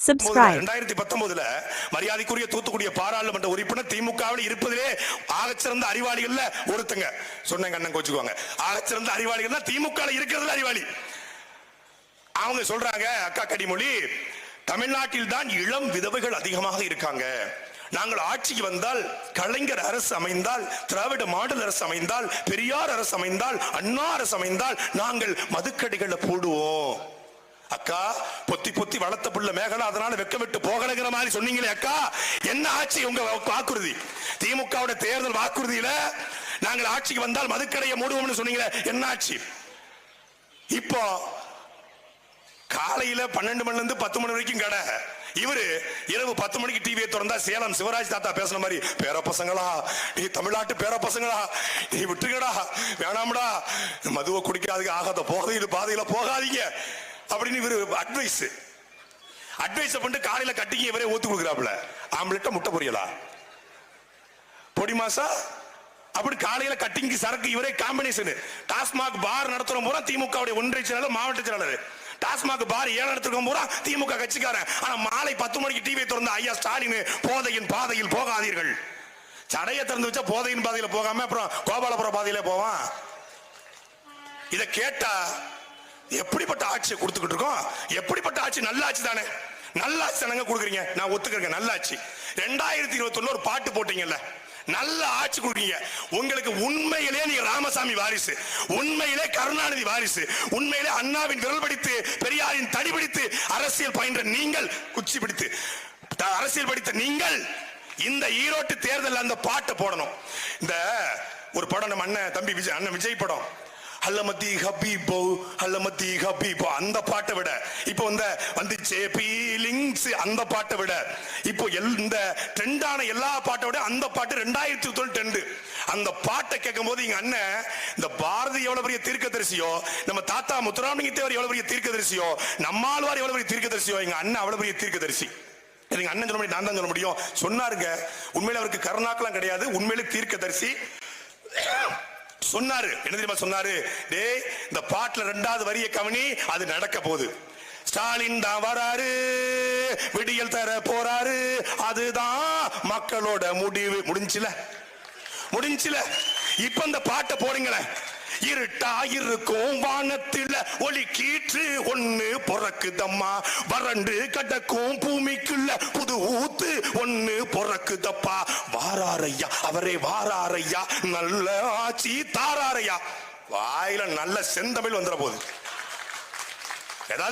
subscribe. 2019 மரியாதைக்குரிய தூத்துக்குடி பாராளுமன்ற உறுப்பினர் திமுகவில் இருப்பதிலே ஆகச்சிறந்த அறிவாளிகள்ல ஒருத்தங்க சொன்னங்க அண்ணன் கோச்சுக்குவாங்க. ஆகச்சிறந்த அறிவாளிகள் திமுக இருக்கிறதுல அறிவாளி. அவங்க சொல்றாங்க, அக்கா கனிமொழி, தமிழ்நாட்டில் தான் இளம் விதவைகள் அதிகமாக இருக்காங்க. நாங்கள் ஆட்சிக்கு வந்தால் கலைஞர் அரசு அமைந்தால், திராவிட மாடல் அரசு அமைந்தால், பெரியார் அரசு அமைந்தால், அண்ணா அரசு அமைந்தால் நாங்கள் மதுக்கடைகளை போடுவோம். அக்கா, பொத்தி பொத்தி வளர்த்த புள்ள மேகலா, அதனால வெக்க விட்டு போகலங்கிற மாதிரி சொன்னீங்களே அக்கா, என்ன ஆட்சி உங்க வாக்குறுதி? திமுக தேர்தல் வாக்குறுதியில நாங்கள் ஆட்சிக்கு வந்தால் மதுக்கடையை மூடுவோம்னு சொன்னீங்களே, என்ன ஆட்சி? இப்போ காலையில 12 மணில இருந்து 10 மணி வரைக்கும் கடை. இவரு இரவு 10 மணிக்கு டிவியை திறந்தா சேலம் சிவராஜ் தாத்தா பேசுன மாதிரி, பேர பசங்களா, நீ தமிழ்நாட்டு பேர பசங்களா, நீ விட்டுக்கடா, வேணாம்டா, மதுவை குடிக்காதுக்கு ஆகாத பாதையில போகாதீங்க அப்படின்னு இவரு அட்வைஸ் பண்ணிட்டு காலையில கட்டிக்கு இவரே ஊத்து கொடுக்குறாப்புல. ஆம்லெட்ட முட்டை பொரியலா, பொடி மாசா, அப்படி காலையில கட்டிங்கு சரக்கு இவரே காம்பினேஷன். டாஸ்மாக் பார் நடத்துறோம் பூரா திமுக ஒன்றிய செயலாளர், மாவட்ட செயலாளர். டாஸ்மாக் பார் ஏன் நடத்துறோம் பூரா திமுக கட்சிக்காரன். ஆனா மாலை 10 மணிக்கு டிவியை திறந்த ஐயா ஸ்டாலின், போதையின் பாதையில் போகாதீர்கள். சடையை திறந்து வச்சா போதையின் பாதையில போகாம அப்புறம் கோபாலபுரம் பாதையில போவான். இத கேட்டா எப்படிப்பட்ட ஆட்சியை கொடுத்துக்கிட்டு இருக்கோம்? எப்படிப்பட்ட ஆட்சி? நல்ல ஆட்சி தானே, நல்ல ஆட்சி தானங்க கொடுக்குறீங்க. நான் ஒத்துக்கிறேன், நல்ல ஆட்சி. 2021 ஒரு பாட்டு போட்டீங்கல்ல, நல்ல ஆட்சி கொடுக்கீங்க. உங்களுக்கு உண்மையிலே நீங்க ராமசாமி வாரிசு, உண்மையிலே கருணாநிதி வாரிசு, உண்மையிலே அண்ணாவின் விரல் பிடித்து பெரியாரின் தடி பிடித்து அரசியல் பயின்ற நீங்கள், குச்சி பிடித்து அரசியல் படித்த நீங்கள் இந்த ஈரோட்டு தேர்தல் அந்த பாட்டை போடணும். இந்த ஒரு படம் நம்ம அண்ணன் தம்பி விஜய், அண்ணன் விஜய் படம், அல்லமத்தி ஹபீபோ அல்லமத்தி ஹபீபோ, அந்த பாட்டை விட இப்போ வந்துச்சே பீலிங்ஸ், அந்த பாட்டை விட இப்போ இந்த ட்ரெண்டான எல்லா பாட்டை விட அந்த பாட்டு 2012 ட்ரெண்ட். அந்த பாட்டை கேட்கும் போது எங்க அண்ணன், இந்த பாரதி எவ்வளவு பெரிய தீர்க்கதரிசியோ, நம்ம தாத்தா முத்துராமலிங்க தேவர் எவ்வளவு பெரிய தீர்க்கதரிசியோ, நம்மாழ்வார் எவ்வளவு பெரிய தீர்க்கதரிசியோ, எங்க அண்ணன் அவ்வளவு பெரிய தீர்க்கதரிசி. எங்க அண்ணன் சொல்ல முடியும், நான் தான் சொல்ல முடியும். சொன்னாருங்க, உண்மையில அவருக்கு கருணாக்கெல்லாம் கிடையாது, உண்மையிலே தீர்க்கதரிசி. சொன்னாரு, என்ன தெரியுமா சொன்னாரு? டேய், இந்த பாட்டுல 2வது வரிய கவனி, அது நடக்க போகுது. ஸ்டாலின் தான் வராரு, விடியல் தர போறாரு, அதுதான் மக்களோட முடிவு. முடிஞ்சுல. இப்ப இந்த பாட்டை போடுங்களேன். இருட்டா இருக்கும் வானத்தில் ஒளி கீற்று ஒண்ணு பொறக்குதம்மா, வறண்டு கடக்கும் பூமிக்குள்ள புது ஊத்து ஒண்ணு பொறக்குதப்பா. வாராரையா, அவரே வாராரையா, நல்ல ஆட்சி தாராரையா. வாயில நல்ல செந்தமிழ் வந்துட போகுது.